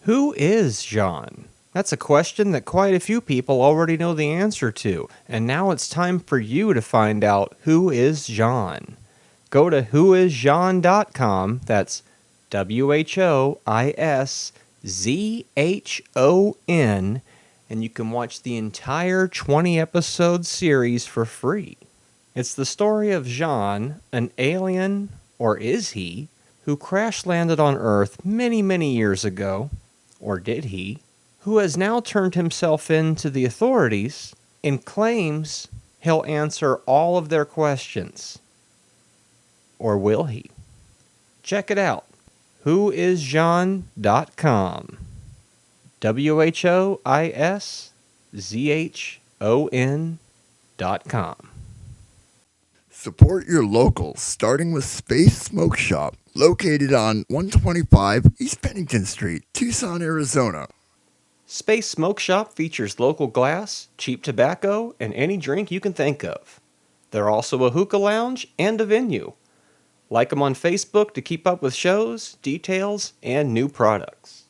Who is Jean? That's a question that quite a few people already know the answer to, and now it's time for you to find out who is Jean. Go to whoisjean.com, that's WHOISZHON, and you can watch the entire 20-episode series for free. It's the story of Jean, an alien, or is he, who crash-landed on Earth many, many years ago, or did he, who has now turned himself in to the authorities and claims he'll answer all of their questions. Or will he? Check it out. Whoisjean.com. WHOISZHON.com. Support your locals, starting with Space Smoke Shop, located on 125 East Pennington Street, Tucson, Arizona. Space Smoke Shop features local glass, cheap tobacco, and any drink you can think of. They're also a hookah lounge and a venue. Like them on Facebook to keep up with shows, details, and new products.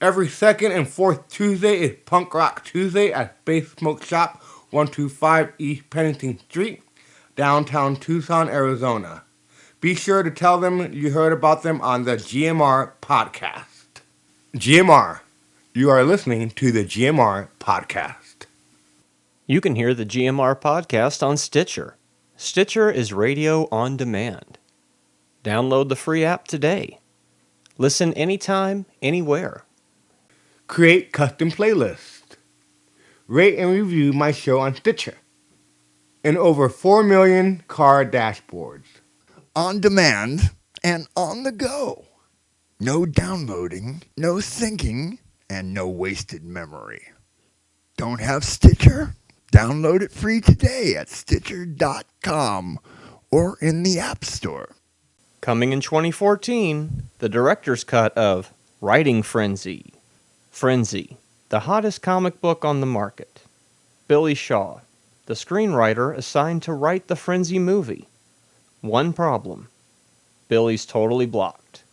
Every second and fourth Tuesday is Punk Rock Tuesday at Space Smoke Shop, 125 East Pennington Street, downtown Tucson, Arizona. Be sure to tell them you heard about them on the GMR Podcast. GMR, you are listening to the GMR Podcast. You can hear the GMR Podcast on Stitcher. Stitcher is radio on demand. Download the free app today. Listen anytime, anywhere. Create custom playlists. Rate and review my show on Stitcher. And over 4 million car dashboards. On demand and on the go. No downloading, no syncing, and no wasted memory. Don't have Stitcher? Download it free today at Stitcher.com or in the App Store. Coming in 2014, the director's cut of Writing Frenzy. Frenzy, the hottest comic book on the market. Billy Shaw, the screenwriter assigned to write the Frenzy movie. One problem. Billy's totally blocked.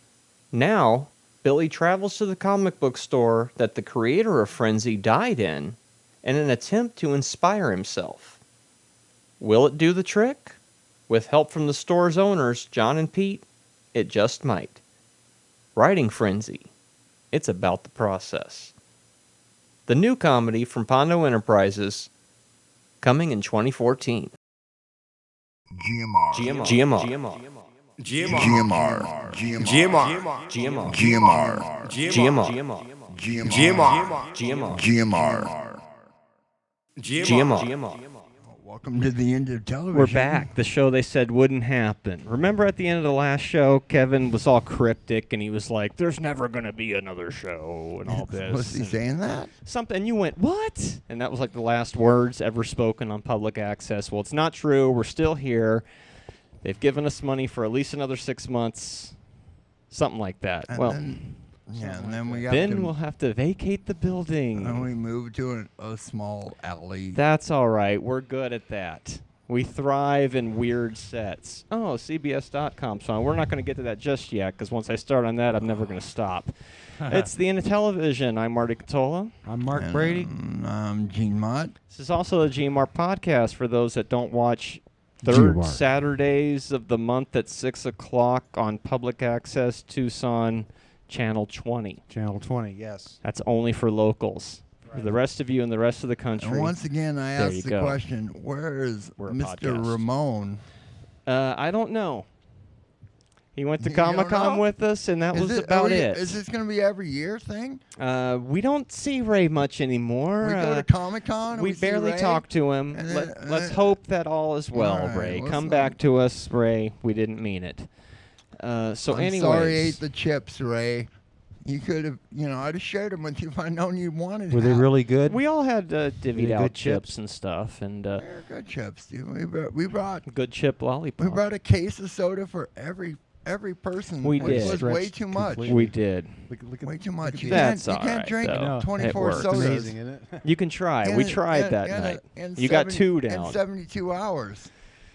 Now, Billy travels to the comic book store that the creator of Frenzy died in an attempt to inspire himself. Will it do the trick? With help from the store's owners, John and Pete, it just might. Writing Frenzy. It's about the process. The new comedy from Pondo Enterprises, coming in 2014. GMR. GMR. GMR. GMR. GMR. GMR. GMR. Welcome to the end of television. We're back. The show they said wouldn't happen. Remember at the end of the last show, Kevin was all cryptic and he was like, "There's never going to be another show," and all this. Was he saying that? Something. And you went, "What?" And that was like the last words ever spoken on public access. Well, it's not true. We're still here. They've given us money for at least another 6 months. Something like that. And well, then we got we'll have to vacate the building. And we moved to a small alley. That's all right. We're good at that. We thrive in weird sets. Oh, CBS.com. So we're not going to get to that just yet, because once I start on that, I'm never going to stop. It's the end of television. I'm Marty Catola. I'm Mark Brady. I'm Gene Mott. This is also the GMR Podcast for those that don't watch third GMR. Saturdays of the month at 6 o'clock on public access Tucson Channel 20. Channel 20, yes. That's only for locals. Right. For the rest of you in the rest of the country. And once again, I There asked you the go. question, where is We're a Mr. podcast. Ramon? I don't know. He went to You don't Comic-Con know? with us, and that was about it. Is this going to be every year thing? We don't see Ray much anymore. We go to Comic-Con? We see barely Ray? talk to him. And then- Let's hope that all is well, All right, Ray. let's Come hope. back to us, Ray. We didn't mean it. So I'm anyways. sorry I ate the chips, Ray. You could have, I'd have shared them with you if I'd known you wanted Were they half. really good? We all had divvied Really out good chips chips? and stuff, and They're good chips, dude. We brought good chip lollipop. we brought a case of soda for every person. We which did. was way Stretched too much. completely. We did. Look Way too much. That's you all can't right, drink though. No. 24 It works. sodas. amazing, isn't it? You can try. We tried that night. You got 2 down. In 72 hours.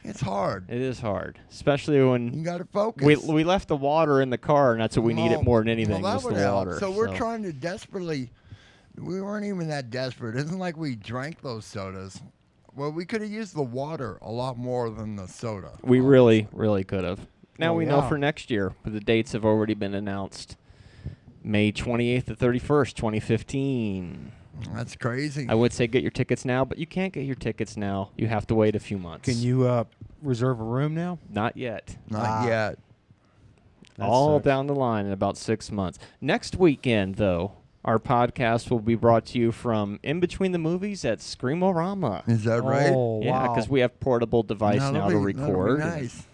It's hard. It is hard, especially You when got to focus. we left the water in the car, and that's what we needed more than anything Well, was that the would help. water. So we're trying to desperately. We weren't even that desperate. It isn't like we drank those sodas. Well, we could have used the water a lot more than the soda. We really, really could have. Now Oh, we know yeah. for next year, but the dates have already been announced. May 28th to 31st, 2015. That's crazy. I would say get your tickets now, but you can't get your tickets now. You have to wait a few months. Can you reserve a room now? Not yet. Not yet. That All sucks. down the line in about 6 months. Next weekend, though, our podcast will be brought to you from in between the movies at Screamorama. Is that right? Oh, Yeah, wow. because we have portable device That'll now to be- that'll be record. Nice.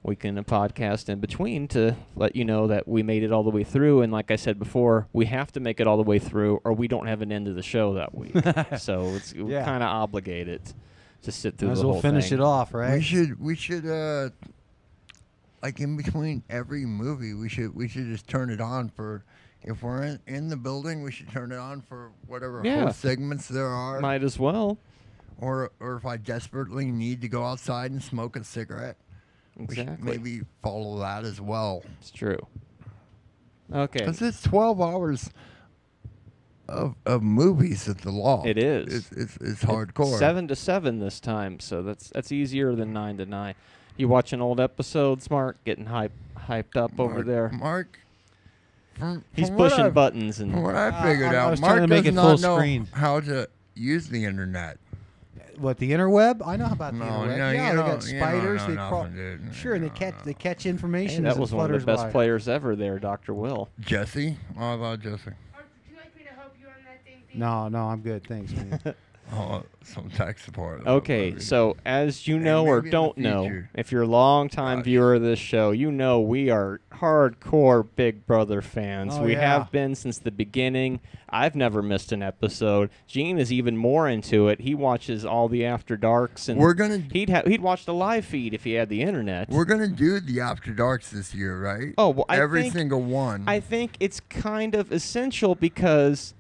We can podcast in between to let you know that we made it all the way through. And like I said before, we have to make it all the way through, or we don't have an end of the show that week. So we're Yeah. kind of obligated to sit through Might as the well whole finish thing. it off, right? We should like in between every movie, we should just turn it on for. If we're in the building, we should turn it on for whatever Yeah. whole segments there are. Might as well. Or if I desperately need to go outside and smoke a cigarette, we should Exactly. maybe follow that as well. It's true. Okay. Because it's 12 hours of movies at the law. It is. It's hardcore. 7 to 7 this time, so that's easier than 9 to 9. You watching old episodes, Mark? Getting hyped up over there. Mark. He's from what pushing I've- buttons From and what I figured I out, was trying Mark to make does it not full know screen. how to use the internet. What, the interweb? I know about the No, interweb. no, yeah, you they don't- got you don't spiders. know They nothing, crawl. dude. Sure, and You they catch information. that as it was one of the flutters best by. players ever there, Dr. Will. Jesse? Oh, I thought Jesse. Would you like me to help you on that thing? No, I'm good. Thanks, man. Oh, some tech support. Okay, so as you And know or maybe in the don't know, future. if you're a long-time Gosh. viewer of this show, you know we are hardcore Big Brother fans. Oh, we yeah. have been since the beginning. I've never missed an episode. Gene is even more into it. He watches all the After Darks, and We're gonna he'd watch the live feed if he had the internet. we're gonna do the After Darks this year, right? Oh, well, every I think, single one. I think it's kind of essential because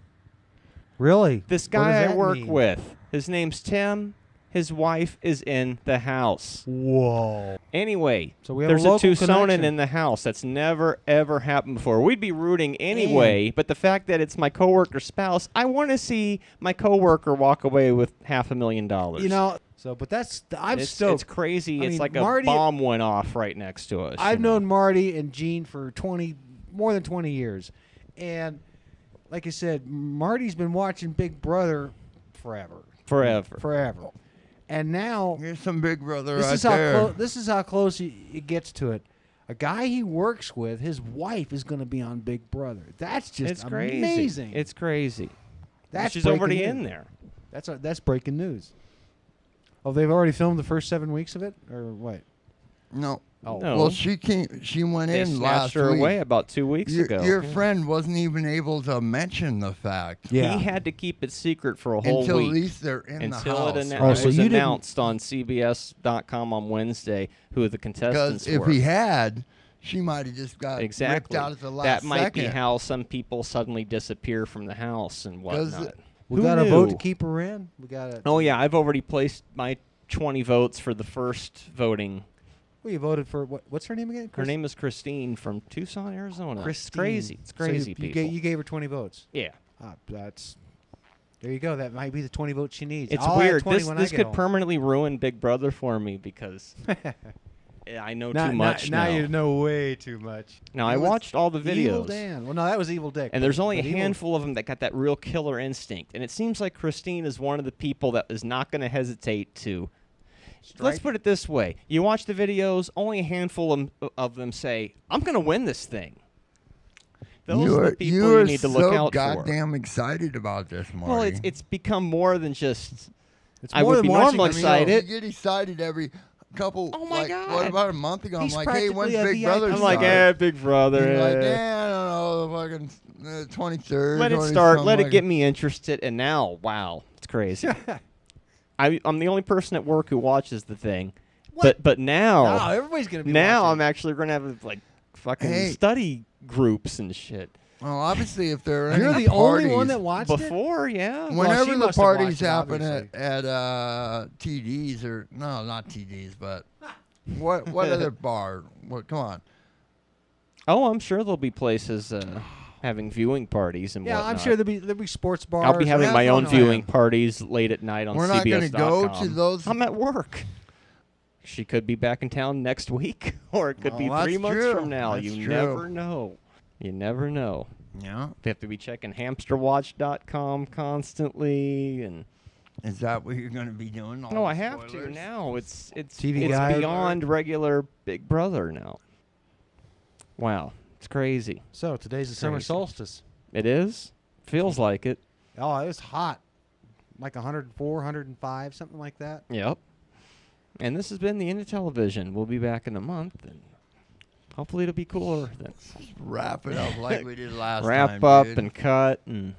Really? this What does guy I that work mean? with, his name's Tim. His wife is in the house. Whoa. Anyway, So we have there's a a local Tucsonan connection. in the house. That's never, ever happened before. We'd be rooting anyway, but the fact that it's my coworker's spouse, I want to see my coworker walk away with $500,000. You know. So, but I'm it's, stoked. it's crazy. I It's mean, like Marty- a bomb went off right next to us. I've you know? known Marty and Gene for more than 20 years, and like I said, Marty's been watching Big Brother forever. Forever. And now Here's some Big Brother this right is how there. this is how close it gets to it. A guy he works with, his wife is going to be on Big Brother. That's just It's crazy. amazing. It's crazy. That's She's breaking already news. in there. That's breaking news. Oh, they've already filmed the first 7 weeks of it, or what? No. Oh, No. Well, she went They in snatched last her week. away about 2 weeks ago. Your friend wasn't even able to mention the fact yeah. He had to keep it secret for a whole until week. at least they're in Until the it, house. it right? so was you didn't- announced on CBS.com on Wednesday who the contestants Because if were. he had, she might have just got exactly. ripped out at the last that might be second. how some people suddenly disappear from the house and 'Cause whatnot. we Who got a knew? vote to keep her in. We got to. Oh yeah, I've already placed my 20 votes for the first voting. Well, you voted for what's her name again? Her name is Christine from Tucson, Arizona. Christine. It's crazy. It's So crazy, you people. You gave her 20 votes. Yeah. That's there. You go. That might be the 20 votes she needs. It's I'll add weird. 20 This when I this get could home. permanently ruin Big Brother for me because I know too much now now. you know way too much. Now, I It was watched all the Evil videos. Dan. Well, no, that was Evil Dick. And there's only a but Evil- handful of them that got that real killer instinct. And it seems like Christine is one of the people that is not going to hesitate to. Let's put it this way. You watch the videos, only a handful of them say, I'm going to win this thing. Those are the people you need to look out so for. goddamn excited about this, Marty. Well, it's become more than just... It's I more would than be watching- normal I mean, excited. You get excited every couple. Oh, my like, God. What about a month ago? He's I'm like, hey, when's practically a Big VIP. Brother I'm like, start? Big Brother. You're like, eh." yeah, I don't know, the fucking 23rd. Let it 20 start. something Let it like get me interested. And now, wow, it's crazy. I'm the only person at work who watches the thing. What? But now, No, everybody's gonna be. now watching. I'm actually going to have like fucking Hey. study groups and shit. Well, obviously, if there are You're any the parties, only one that watched it? Before, yeah. Well, whenever she the must have parties watched it, happen obviously. at TDs or no, not TDs, but what other bar? What? Come on. Oh, I'm sure there'll be places having viewing parties and Yeah, whatnot. I'm sure there'll be sports bars. I'll be having That's my what own I'm viewing saying. parties late at night on We're not CBS.com. gonna go to those. I'm at work. She could be back in town next week, or it could be Well, 3 that's months true. from now. That's You true. never know. You never know. Yeah. You have to be checking hamsterwatch.com constantly, and Is that what you're going to be doing? All no, the I have to spoilers? now. It's TV Guide. beyond regular Big Brother now. Wow, it's crazy. So today's the summer Crazy. solstice. It is. Feels like it. Oh, it was hot. Like 104, 105, something like that. Yep. And this has been the end of television. We'll be back in a month, and hopefully it'll be cooler. Then Wrap it up like we did last time. wrap up dude. and cut and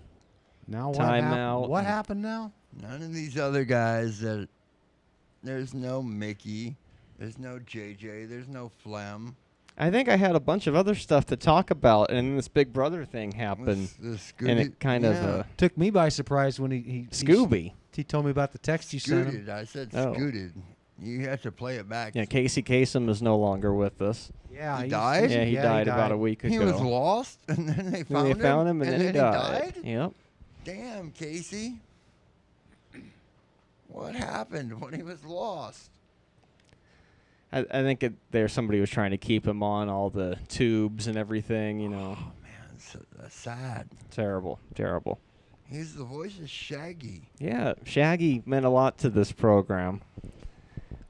Now what Time happened? out. What happened now? None of these other guys that. There's no Mickey. There's no JJ. There's no Phlegm. I think I had a bunch of other stuff to talk about, and then this Big Brother thing happened, This and it kind yeah. of Took me by surprise when he Scooby. He told me about the text you sent him. Scooted. I said Oh. scooted. You have to play it back. Yeah, Casey Kasem is no longer with us. Yeah, He he's- died? Yeah, he died about a week ago. He was lost, and then they And found they him. found him, and then he died. Yep. Damn, Casey. What happened when he was lost? I think there's somebody was trying to keep him on all the tubes and everything. You know, Oh man, that's sad. terrible, terrible. He's the voice of Shaggy. Yeah, Shaggy meant a lot to this program.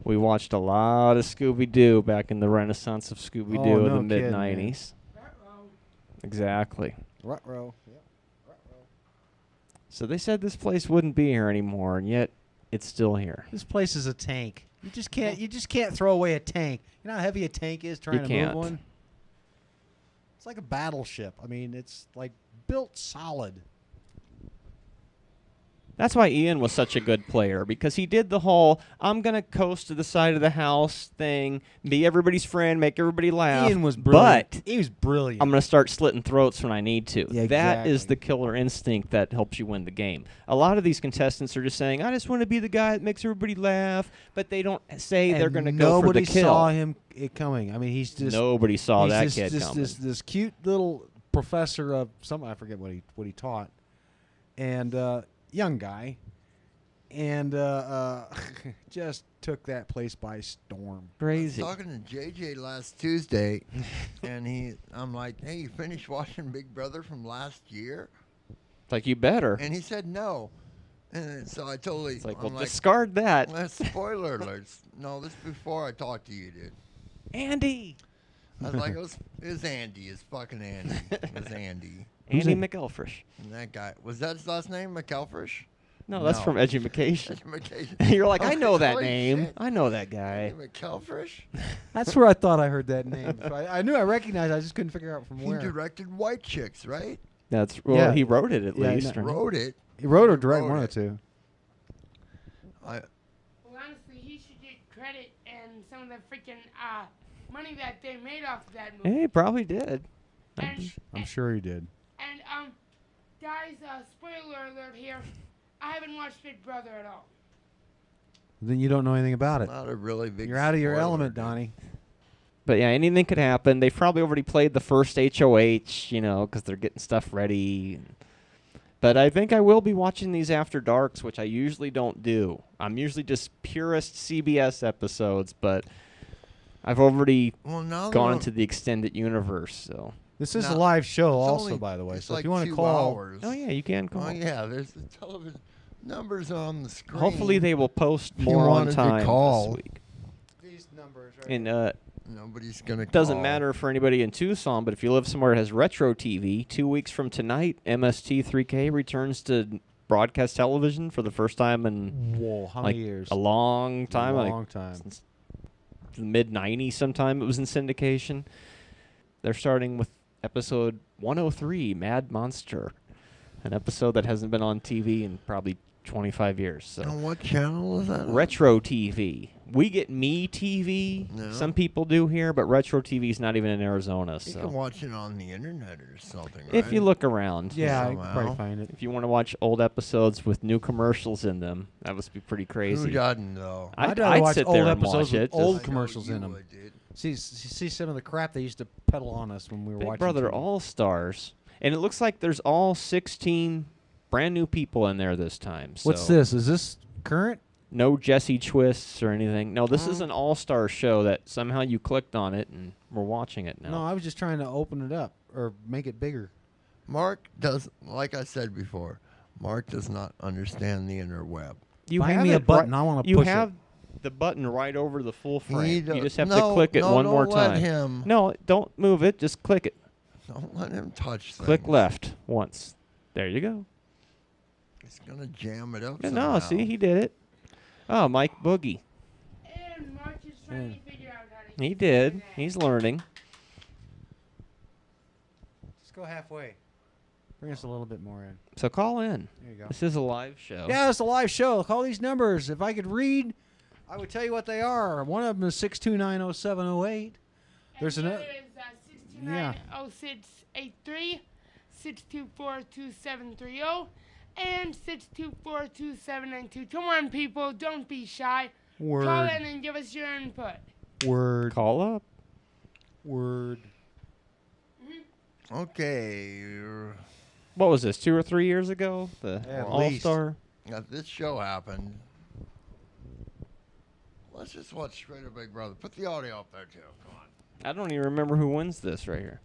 We watched a lot of Scooby-Doo back in the renaissance of Scooby-Doo Oh, in no the kidding, man. mid-'90s. Exactly. Ruh-roh. Yep. So they said this place wouldn't be here anymore, and yet it's still here. This place is a tank. You just can't throw away a tank. You know how heavy a tank is trying to can't. move one? It's like a battleship. I mean, it's like built solid. That's why Ian was such a good player, because he did the whole "I'm gonna coast to the side of the house" thing, be everybody's friend, make everybody laugh. Ian was brilliant. But He was brilliant. I'm gonna start slitting throats when I need to. Yeah, That is exactly. the killer instinct that helps you win the game. A lot of these contestants are just saying, "I just want to be the guy that makes everybody laugh," but they don't say they're gonna go for the kill. Nobody saw him coming. I mean, he's just Nobody saw he's that just, kid just coming. this cute little professor of some, I forget what he taught, and young guy, and just took that place by storm. Crazy. I was talking to JJ last Tuesday, and I'm like, "Hey, you finished watching Big Brother from last year?" It's like, you better. And he said no. And so I totally. It's like, I'm well, discard that. Well, spoiler alerts. No, this is before I talked to you, dude. Andy. I was like, it was Andy. It's fucking Andy. It was Andy. Andy McElfresh. And that guy, was that his last name, McElfresh? No, that's No. from Education. Education. You're like, I know that Holy name. shit. I know that guy. Andy McElfresh? That's where I thought I heard that name. So I knew I recognized it, I just couldn't figure out from He where. directed White Chicks, right? That's well, Yeah. he wrote it at Yeah, least. no, right? Wrote it. He wrote or directed Wrote one of it. the two. I, Well, honestly, he should get credit and some of the freaking money that they made off of that movie. Yeah, he probably did. And, I'm sure he did. and guys, spoiler alert here. I haven't watched Big Brother at all. Then you don't know anything about it. not a really big. You're out of your spoiler, element, dude. Donnie. But yeah, anything could happen. They've probably already played the first HOH, you know, because they're getting stuff ready. But I think I will be watching these after darks, which I usually don't do. I'm usually just purist CBS episodes, but I've already Well, now gone they're- into the extended universe. So, This is No, a live show, it's also, only- by the way. it's So like if you want to 2 call, hours. oh yeah, you can call. Oh yeah, there's the television numbers on the screen. Hopefully, they will post If you more on wanted to time call. this week. these numbers, right? And Nobody's gonna. it doesn't call. matter for anybody in Tucson, but if you live somewhere that has retro TV, 2 weeks from tonight, MST3K returns to broadcast television for the first time in Whoa, how like many years? a long time. A like long time. Since the mid-'90s sometime it was in syndication. They're starting with episode 103, Mad Monster, an episode that hasn't been on TV in probably 25 years. So And what channel is that? Retro TV. We get Me TV. No. Some people do here, but Retro TV is not even in Arizona. You So can watch it on the internet or something, right? if you look around, Yeah, I could Somehow. probably find it. if you want to watch old episodes with new commercials in them, that must be pretty Who crazy. doesn't, though? I'd rather watch sit old there and episodes watch with it. old I know commercials you in 'em. would, dude. See some of the crap they used to peddle on us when we were Big watching Brother TV. All Stars, and it looks like there's all 16 brand new people in there this time. What's so this? Is this current? No Jesse twists or anything. No, this is an all-star show that somehow you clicked on it and we're watching it now. No, I was just trying to open it up or make it bigger. Mark does, like I said before, Mark does not understand the interweb. You Find have me a it button. right- I wanna You push it. have the button right over the full frame. He You do- just have to no, click it no, one don't more let time. him. No, don't move it. Just click it. Don't let him touch things. Click left once. There you go. He's going to jam it up Yeah, somehow. no, see, he did it. Oh, Mike Boogie. And Mark is trying to figure out how to He use did. the internet. He's learning. Just go halfway. Bring us a little bit more in. So call in. There you go. This is a live show. Yeah, it's a live show. Call these numbers. If I could read, I would tell you what they are. One of them is 6290708. There's and the another. other is 629-0683, 624-2730, and 624-2792. Come on, people. Don't be shy. Call Word. in and give us your input. Word. Call up. Word. Okay. What was this, 2 or 3 years ago? The At All-Star? Now, this show happened. Let's just watch Straight Up Big Brother. Put the audio up there, too. Come on. I don't even remember who wins this right here.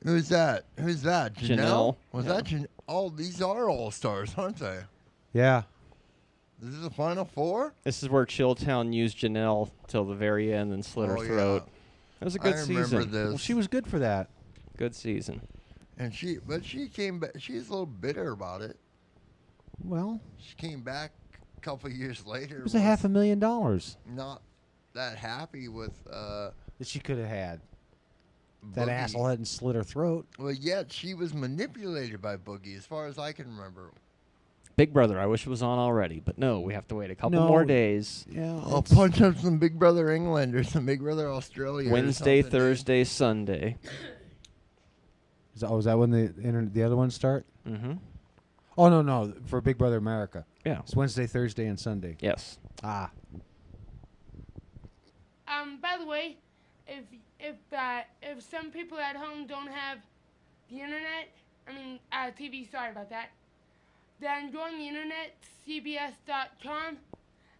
Who's that? Who's that? Janelle. Was Yeah. that Janelle? Oh, these are all-stars, aren't they? Yeah. This is the final four? This is where Chilltown used Janelle till the very end and slit her Oh, yeah. throat. It was a good I remember season. this. Well, she was good for that. Good season. And she came back. She's a little bitter about it. Well, She came back a couple years later. it was $500,000 Not that happy with that she could have had. That Boogie. asshole hadn't slit her throat. Well, yet she was manipulated by Boogie, as far as I can remember. Big Brother, I wish it was on already, but no, we have to wait a couple No. more days. Yeah. I'll punch up some Big Brother England or some Big Brother Australia. or Wednesday, something, dude. Thursday, Sunday. Is that when the other ones start? Mm-hmm. Oh no, for Big Brother America. Yeah. It's Wednesday, Thursday, and Sunday. Yes. Ah. By the way, if some people at home don't have the internet, TV, sorry about that, then go on the internet, cbs.com,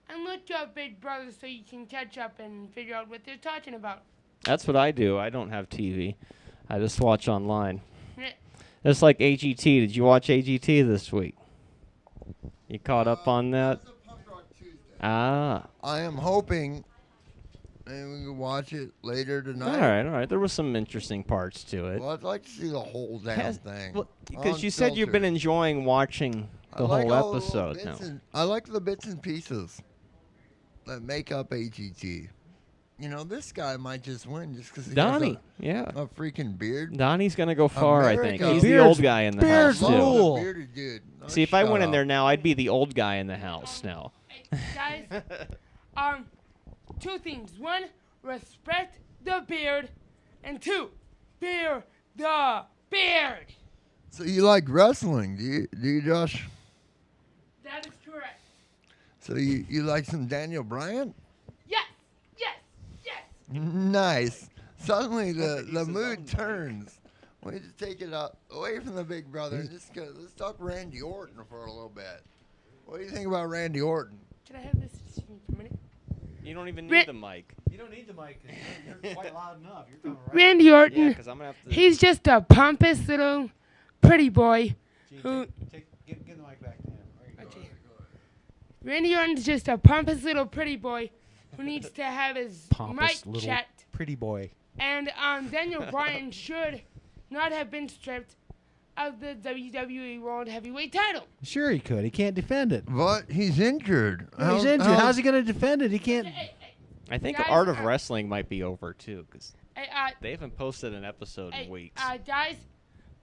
and look up Big Brother so you can catch up and figure out what they're talking about. That's what I do. I don't have TV. I just watch online. Yeah. It's like AGT. Did you watch AGT this week? You caught up on that? Ah. I am hoping maybe we can watch it later All tonight. right. There was some interesting parts to it. Well, I'd like to see the whole damn thing. Because you said you've been Unfiltered. enjoying watching the I like whole all the little episode now. bits I like the bits and pieces that make up AGT. You know, this guy might just win just because he Donnie, yeah. has a freaking beard. Donnie's going to go far, I think. America. He's the Beard's- old guy in the Beard's house, Love too. the cool. bearded dude. No, See, if I shut went in up. there now, I'd be the old guy in the house now. Hey, guys, two things. One, respect the beard, and two, fear the beard. So you like wrestling, do you, Josh? That is correct. So you like some Daniel Bryan? Yes, yes, yes. Nice. Suddenly the mood turns. We need to take it away from the Big Brother and just let's talk Randy Orton for a little bit. What do you think about Randy Orton? Can I have this for a minute? You don't even Ra- need the mic. You don't need the mic. You're quite loud enough. You're coming right. Randy Orton, Yeah, because I'm going to have to... he's just a pompous little pretty boy. Who, Get the mic back to him. There you go. Randy Orton's just a pompous little pretty boy who needs to have his Pompous mic little checked. pretty boy. And Daniel Bryan should not have been stripped of the WWE World Heavyweight title. Sure, he could. He can't defend it. But he's injured. He's injured. How's he going to defend it? He can't. I think Guys, Art of Wrestling might be over, too, because Hey, they haven't posted an episode in weeks. guys,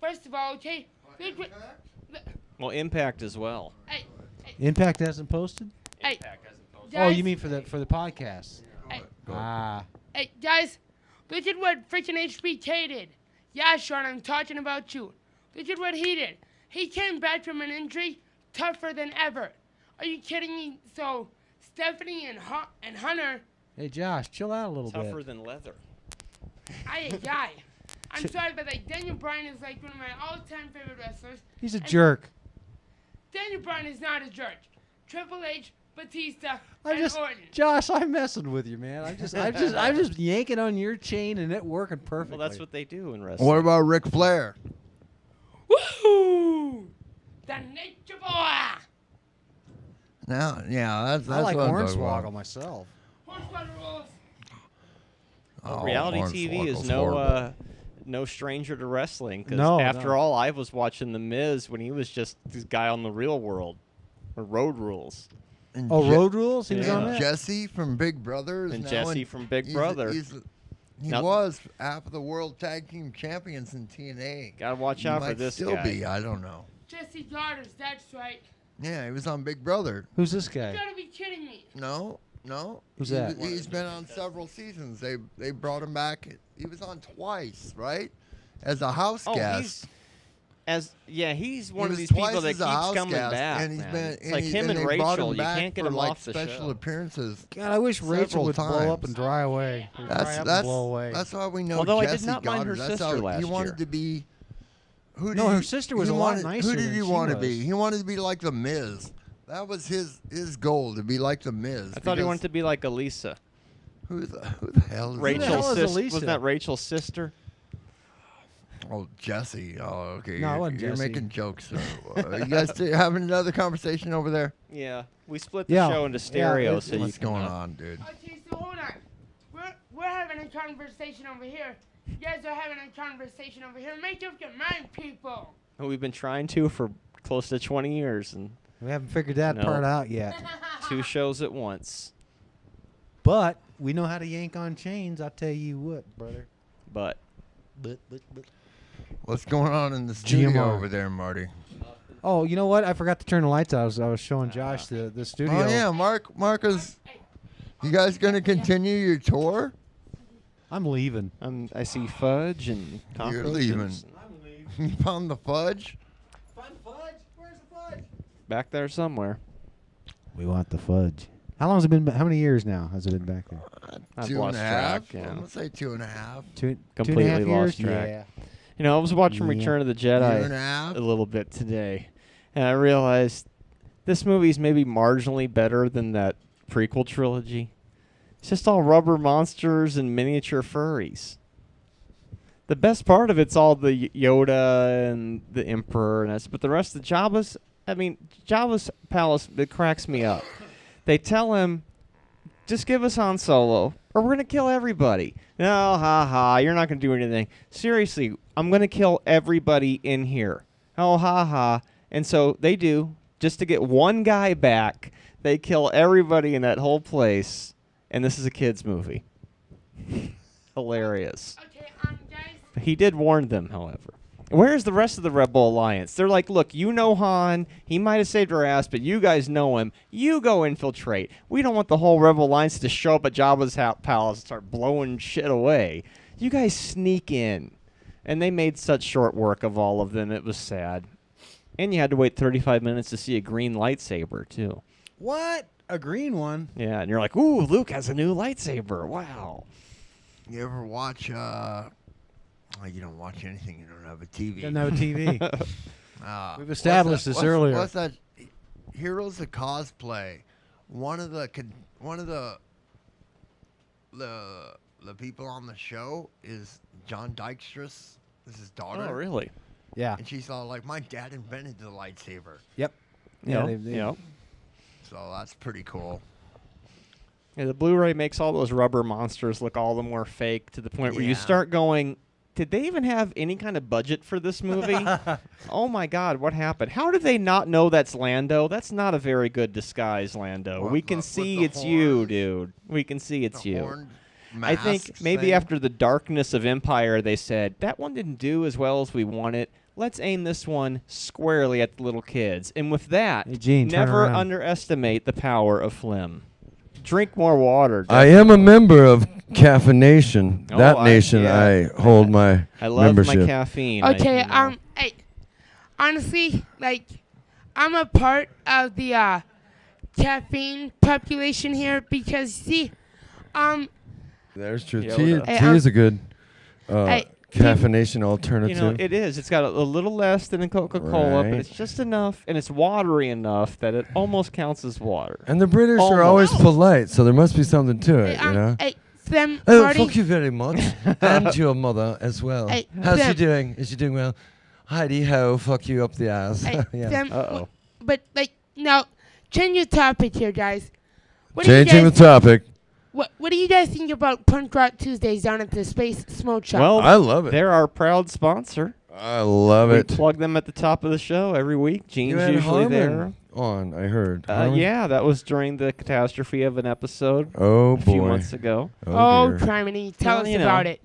first of all, okay, look, Well, Impact as well. hey, Impact hasn't posted? Hey, Oh, guys, you mean for the podcast? Hey, Ah. hey, guys, look at what freaking HBK did. Yeah, Sean, I'm talking about you. Look at what he did. He came back from an injury tougher than ever. Are you kidding me? So, Stephanie and Hunter, Hey, Josh, chill out a little Tougher bit. than leather. I'm sorry, but like Daniel Bryan is like one of my all-time favorite wrestlers. He's a And jerk. Daniel Bryan is not a jerk. Triple H, Batista, I'm and just, Orton. Josh, I'm messing with you, man. I'm just yanking on your chain and it working perfectly. Well, that's what they do in wrestling. What about Ric Flair? Woohoo! The Nature Boy! Now, yeah, that's I like what I'm talking about. Hornswoggle myself. Horsepower rules. Oh, Reality TV is Hornswoggle's no horrible. no stranger to wrestling. Because No, after no. all, I was watching The Miz when he was just this guy on the Real World, or Road Rules, And Oh, Je- Road Rules? He was Yeah. on and that? Jesse from Big Brother is and now Jesse in- from Big he's- Brother. He Now- was half of the world tag team champions in TNA. Gotta watch He out for might this still guy. be. I don't know. Jesse Daughters, that's right. Yeah, he was on Big Brother. Who's this You guy? gotta be kidding me. No. Who's He- that? He's been on several seasons. They brought him back. He was on twice, right? As a house Oh, guest. he's one He of was these people twice that as a keeps house coming guest, back. and he's man. been It's like him and and they brought Rachel. him You back can't get for, him like, off the special show. appearances. God, I wish Rachel Several would blow up times. and dry away. Or dry up and blow away. That's why we know Although I did Jesse not mind her Goddard. That's sister how last he wanted year. to be. Who No, did her he- sister was he a lot wanted- nicer Who did than he she want to was. be? He wanted to be like the Miz. That was his goal, to be like the Miz. I thought he because wanted to be like Elisa. Who the hell is Rachel's hell is sister. Elisa? Wasn't that Rachel's sister? Oh, Jesse. Oh, okay. No, it you're, wasn't you're Jesse. making jokes. You guys having another conversation over there? Yeah. We split the Yeah. show into Yeah, stereo, it's- so you What's can, going on, dude? Okay, so hold on. We're having a conversation over here. You guys are having a conversation over here. Make up your mind, people. We've been trying to for close to 20 years and We haven't figured that No. part out yet. 2 shows at once. But we know how to yank on chains, I'll tell you what, brother. But What's going on in the studio GMR. over there, Marty? Oh, you know what? I forgot to turn the lights out. I was showing Josh the studio. Oh yeah, Marcus. You guys gonna continue your tour? I'm leaving. I see fudge and You're cockroaches leaving. and I'm leaving. You found the fudge? Fun fudge? Where's the fudge? back there somewhere. We want the fudge. How long has it been? How many years now has it been back there? I've 2.5. lost track, yeah. I'm gonna say 2.5. Completely 2.5 lost years? track. Yeah. You know, I was watching Yeah. Return of the Year Jedi and a half. a little bit today, and I realized this movie's maybe marginally better than that prequel trilogy. It's just all rubber monsters and miniature furries. The best part of it's all the Yoda and the Emperor and that's, but the rest of the Jabba's palace, it cracks me up. They tell him, just give us Han Solo, or we're going to kill everybody. No, ha ha, you're not going to do anything. Seriously, I'm going to kill everybody in here. Oh, ha ha. And so they do, just to get one guy back, they kill everybody in that whole place, and this is a kid's movie. Hilarious. Okay, guys. He did warn them, however. Where's the rest of the Rebel Alliance? They're like, look, you know Han. He might have saved our ass, but you guys know him. You go infiltrate. We don't want the whole Rebel Alliance to show up at Jabba's palace and start blowing shit away. You guys sneak in. And they made such short work of all of them. It was sad. And you had to wait 35 minutes to see a green lightsaber, too. What? A green one? Yeah, and you're like, ooh, Luke has a new lightsaber. Wow. You ever watch? You don't watch anything. You don't have a TV. Doesn't have a TV. We've What's established that- this what's- earlier. What's that? Heroes of Cosplay. One of the people on the show is John Dykstra's. This is his daughter. Oh, really? Yeah. And she's all like, "My dad invented the lightsaber." Yep. Yeah, they- yeah. So that's pretty cool. Yeah, the Blu-ray makes all those rubber monsters look all the more fake to the point where you Yeah. start going, did they even have any kind of budget for this movie? Oh my God, what happened? How did they not know that's Lando? That's not a very good disguise, Lando. What, We can with see the it's you, horns? dude. We can see it's The you. horned I think masks maybe thing. after the darkness of Empire, they said, that one didn't do as well as we wanted. let's aim this one squarely at the little kids. And with that, Hey, Gene, turn never around. underestimate the power of phlegm. Drink more water. I am a member of Caffeination. Oh, That I- nation, yeah. I hold my I love membership. my caffeine. Okay, I- honestly, like, I'm a part of the caffeine population here because, see, There's true. Yeah, Tea, what Hey, tea is a good hey, caffeination alternative. You know, it is. It's got a little less than a Coca-Cola, Right. but it's just enough, and it's watery enough that it almost counts as water. and the British are Almost. always polite, so there must be something to it, you know? hey, Phlegm, Oh, Marty. thank you very much. And your mother as well. Hey, How's she Phlegm. doing? Is she doing well? Heidi ho, fuck you up the ass. Hey, yeah. Phlegm, Uh-oh. But, like, now, change your topic here, guys. What do you Changing the guys, topic. what do you guys think about Punk Rock Tuesdays down at the Space Smoke Shop? Well, I love it. they're our proud sponsor. I love We it. plug them at the top of the show every week. Gene's You had usually Harmon there. on, I heard. Harmon? Yeah, that was during the catastrophe of an episode Oh, a few boy. months ago. oh, dear. criminy, tell Well, us you know. about it.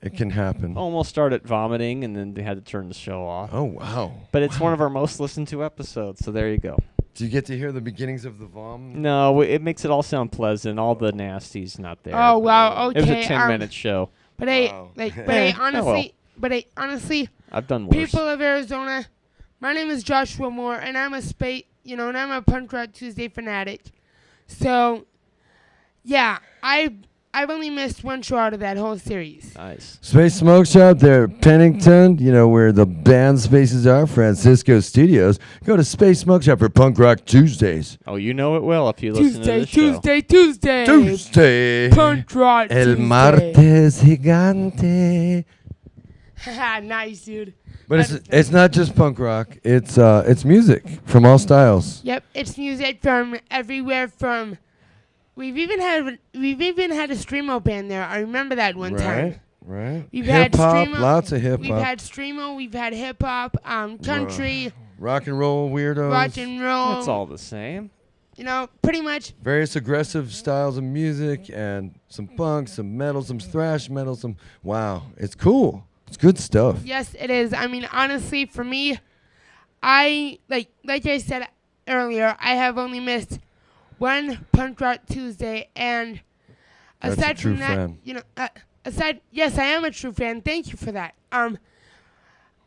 It can happen. Almost started vomiting, and then they had to turn the show off. Oh, wow. But it's one of our most listened to episodes, so there you go. Do you get to hear the beginnings of the vom? No, it makes it all sound pleasant. All the nasty's not there. Oh, wow, It was okay. a 10-minute show. But hey, Wow. honestly, I've done worse. people of Arizona, my name is Joshua Moore, and I'm a Punk Rock Tuesday fanatic. So, yeah, I've only missed one show out of that whole series. Nice. Space Smoke Shop there, Pennington, where the band spaces are, Francisco Studios. Go to Space Smoke Shop for Punk Rock Tuesdays. Oh, you know it well if you listen to this show. Tuesday. Tuesday. Punk Rock El Tuesday. martes gigante. Nice, dude. But it's not just punk rock. It's music from all styles. Yep, it's music from everywhere. From we've even had a streamo band there. I remember that one time. Right. We've had Hip hop, streamo- lots of hip We've hop. had streamo, we've had hip hop, country, Rock and roll weirdos. rock and roll. It's all the same. Pretty much. Various aggressive styles of music and some punk, some metal, some thrash metal, wow, it's cool. It's good stuff. Yes, it is. I mean, honestly, for me, I like I said earlier, I have only missed one Punk Rock Tuesday, and That's a aside true from that, fan. yes, I am a true fan. Thank you for that.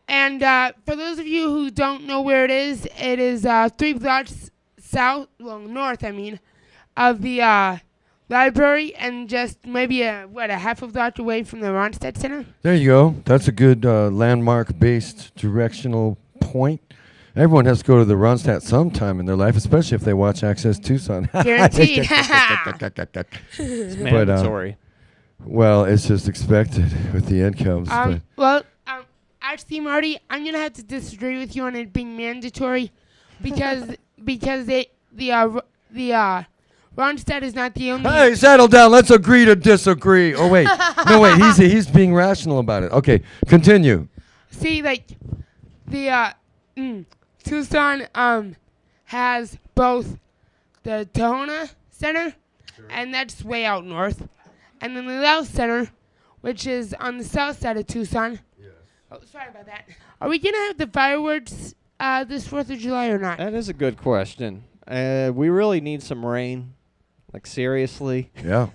And for those of you who don't know where it is 3 blocks north, of the library, and just maybe a half a block away from the Ronstadt Center. There you go. That's a good landmark-based directional point. Everyone has to go to the Ronstadt sometime in their life, especially if they watch Access Tucson. Guaranteed. It's mandatory. Well, it's just expected with the incomes. Actually, Marty, I'm gonna have to disagree with you on it being mandatory, because Ronstadt is not the only. Hey, settle down. Let's agree to disagree. Oh, wait. No, wait. He's being rational about it. Okay, continue. See, Tucson has both the Tahona Center, and that's way out north, and then the Louth Center, which is on the south side of Tucson. Yes. Oh, sorry about that. Are we gonna have the fireworks this 4th of July or not? That is a good question. We really need some rain. Like, seriously. Yeah.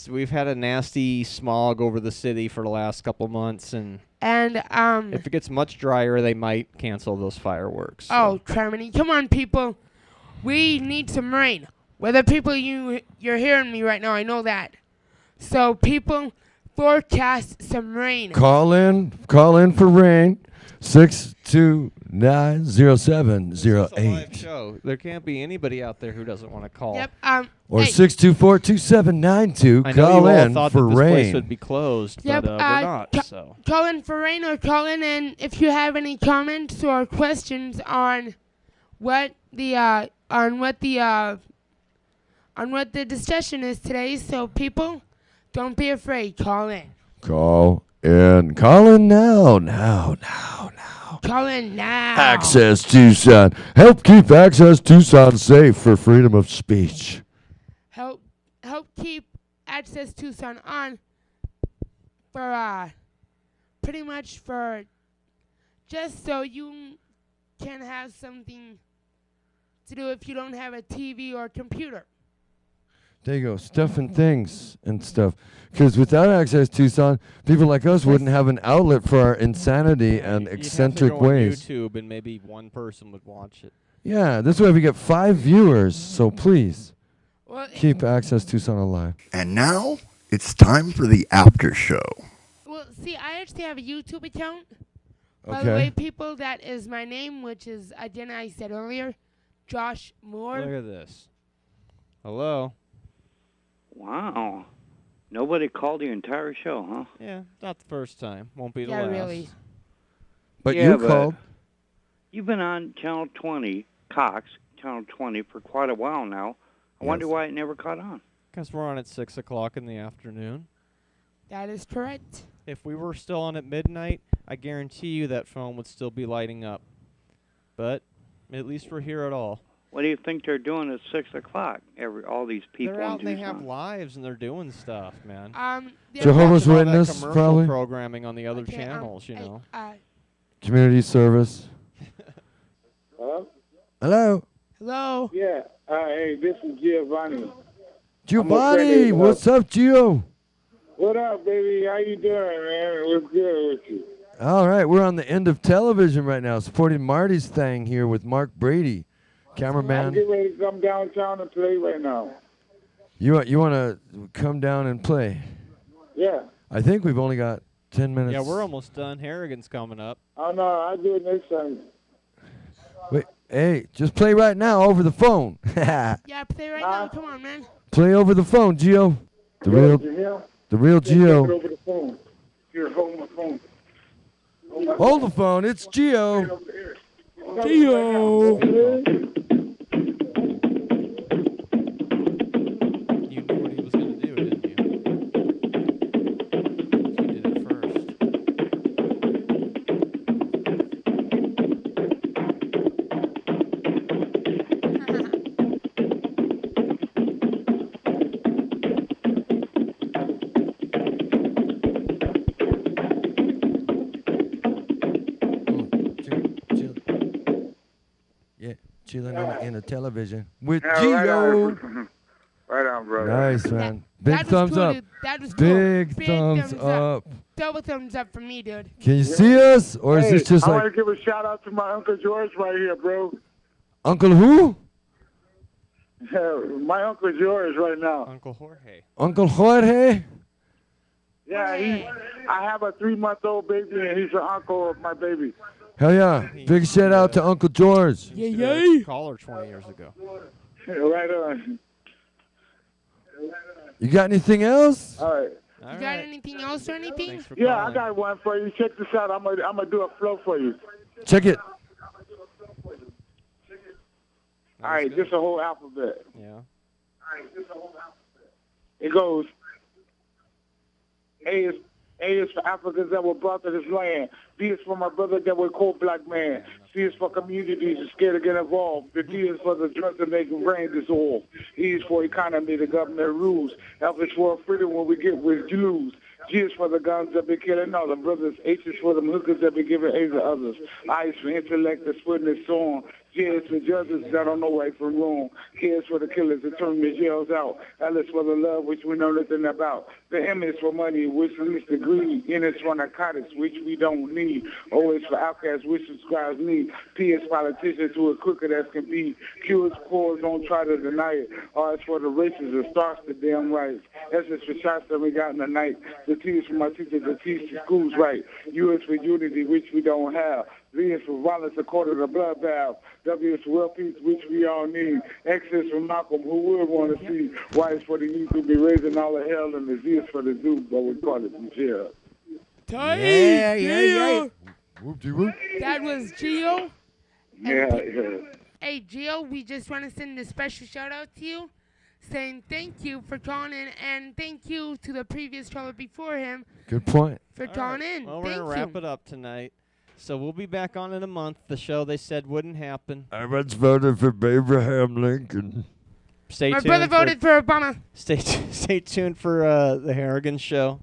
We've had a nasty smog over the city for the last couple months, and if it gets much drier, they might cancel those fireworks. Oh, Trimony, come on, people. We need some rain. Whether people you're hearing me right now, I know that. So people, forecast some rain. Call in for rain. 6290708. It's a live show. There can't be anybody out there who doesn't want to call. Yep. Or hey, 624-2792. I know Call you all in thought for that this place rain. would be closed, Yep, but we're not. So call in for rain, or call in, and if you have any comments or questions on what the discussion is today, so people, don't be afraid. Call in. Call in. Call in now. Call in now. Access Tucson. Help keep Access Tucson safe for freedom of speech. Help keep Access Tucson on for pretty much for just so you can have something to do if you don't have a TV or computer. There you go, stuff and things and stuff. Because without Access Tucson, people like us wouldn't have an outlet for our insanity and eccentric You'd have to go ways. on YouTube and maybe one person would watch it. Yeah, this way we get 5 viewers, so please Well, keep Access Tucson alive. And now it's time for the after show. well, see, I actually have a YouTube account. By the way, Okay. people, that is my name, which is, again, I said earlier, Josh Moore. Look at this. Hello. Wow. Nobody called the entire show, huh? Yeah, not the first time. Won't be the Yeah, last. really. But Yeah, you but- called. You've been on Channel 20, Cox, Channel 20, for quite a while now. I wonder Yes. why it never caught on. Because we're on at 6 o'clock in the afternoon. That is correct. If we were still on at midnight, I guarantee you that phone would still be lighting up. But at least we're here at all. What do you think they're doing at 6 o'clock? All these people They're out in and they have Tucson? lives and they're doing stuff, man. The Jehovah's Watching all that Witness, commercial probably. programming on the other Okay, channels, you hey, know. Community service. Hello? Hello. Hello. Yeah. Hey, this is Giovanni. Giovanni, what's up, Gio? What up, baby? How you doing, man? What's good with you? All right, we're on the end of television right now, supporting Marty's thing here with Mark Brady, I'm cameraman. getting ready to come downtown and play right now. You want to come down and play? Yeah. I think we've only got 10 minutes. Yeah, we're almost done. Harrigan's coming up. Oh, no, I'll do it next time. Wait, hey, just play right now over the phone. Yeah, play right now. Come on, man. Play over the phone, Gio. The You real hear? Gio. Take it over the phone. Here, hold my phone. Hold the phone. It's Gio. You knew what he was going to do, didn't you? He did it first. Yeah, chilling in the television with Yeah, Gio. Right on, brother. Nice, man. Big That was thumbs cool, up. dude. That was cool. Big thumbs up. Double thumbs up for me, dude. Can you see us, or is Hey, this just I want like to give a shout out to my Uncle George right here, bro. Uncle who? My Uncle George right now. Uncle Jorge. Uncle Jorge? Yeah, I have a 3-month-old baby, and he's an uncle of my baby. Hell yeah. Big shout out to Uncle George. Yeah. Caller 20 years ago. Right on. You got anything else? All right. All You got right. anything else or anything? Thanks for Yeah, I calling. got one for you. Check this out. I'm gonna do a flow for you. Check it. All right, just a whole alphabet. Yeah. It goes. A is for Africans that were brought to this land. B is for my brother that were cold black man. C is for communities that scared to get involved. The D is for the drugs that make brain dissolve. E is for economy, the government rules. F is for freedom when we get with lose. G is for the guns that be killing other brothers. H is for the hookers that be giving AIDS to others. I is for intellect that's putting its on. J is for judges that don't know right from wrong. K is for the killers that turn the jails out. L is for the love which we know nothing about. The M is for money, which leads to greed. N is for narcotics, which we don't need. O is for outcasts, which subscribes need. P is politicians who are quicker as can be. Q is poor, don't try to deny it. R is for the races that starts the damn rights. S is for shots that we got in the night. The T is for my teachers that teach the schools right. U is for unity, which we don't have. V is for violence according to blood bath. W is for world peace, which we all need. X is for Malcolm, who would want to see. Y is for the youth who be raising all of hell. And the Z is for the zoo, but we call it the jail. Yeah. Whoop-de-whoop. That was Gio. Yeah, yeah. Hey, Gio, we just want to send a special shout out to you, saying thank you for calling in, and thank you to the previous caller before him Good point. for All calling right. in. Well, we're thank going to wrap you. it up tonight. So we'll be back on in a month. The show they said wouldn't happen. I once voted for Abraham Lincoln. Stay My tuned. brother voted for Obama. Stay tuned for the Harrigan show.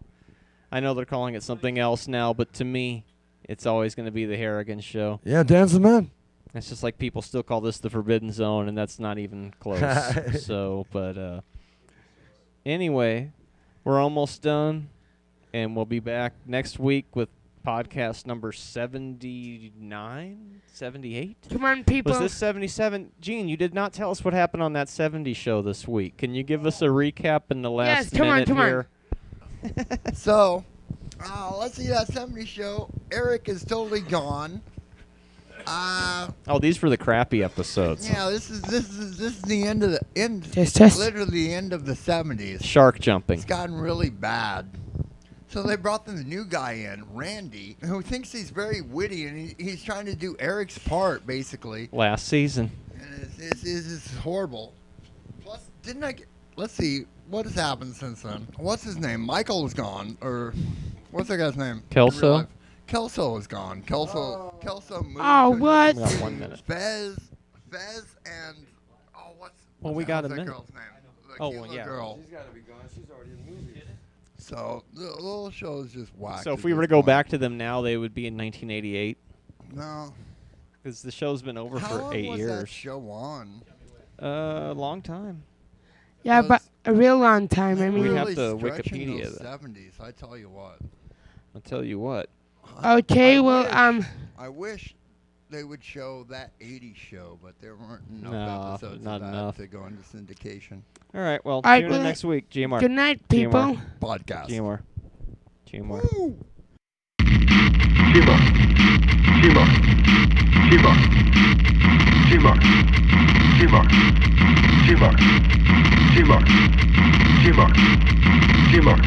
I know they're calling it something else now, but to me, It's always going to be the Harrigan Show. Yeah, Dan's the man. It's just like people still call this the Forbidden Zone, and that's not even close. So, but anyway, we're almost done, and we'll be back next week with podcast number 79, 78? Come on, people. Was this 77? Gene, you did not tell us what happened on that 70 show this week. Can you give us a recap in the last minute here? So, let's see that 70 show. Eric is totally gone. Oh, these were the crappy episodes. Yeah, this is the end of the end. Test. Literally the end of the 70s. Shark jumping. It's gotten really bad. So they brought the new guy in, Randy, who thinks he's very witty, and he's trying to do Eric's part, basically. Last season. And it's horrible. Plus, let's see, what has happened since then? What's his name? Michael is gone, or what's that guy's name? Kelso? Kelso is gone. Kelso moved. Oh, what? We got 1 minute. Fez, and, We got a that minute. girl's name? The Oh, cute well, yeah. girl. She's got to be gone. She's already in the movie. So the little show is just whack. So if at we were this to go point. back to them now, they would be in 1988. No. Because the show's been over How for long 8 was years. that show on? Long time. Yeah, but a real long time. I We'd mean, have Really to stretching Wikipedia those that. 70s, I tell you what. I'll tell you what. okay, I well, I wish they would show that 80s show, but there weren't enough No, episodes not of that enough. to go into syndication. All right, well, right, tune in well, next week. GMR. good night, people. Podcast. GMR. GMR. Woo! GMR. GMR. GMR. GMR. GMR. GMR. GMR. GMR. GMR.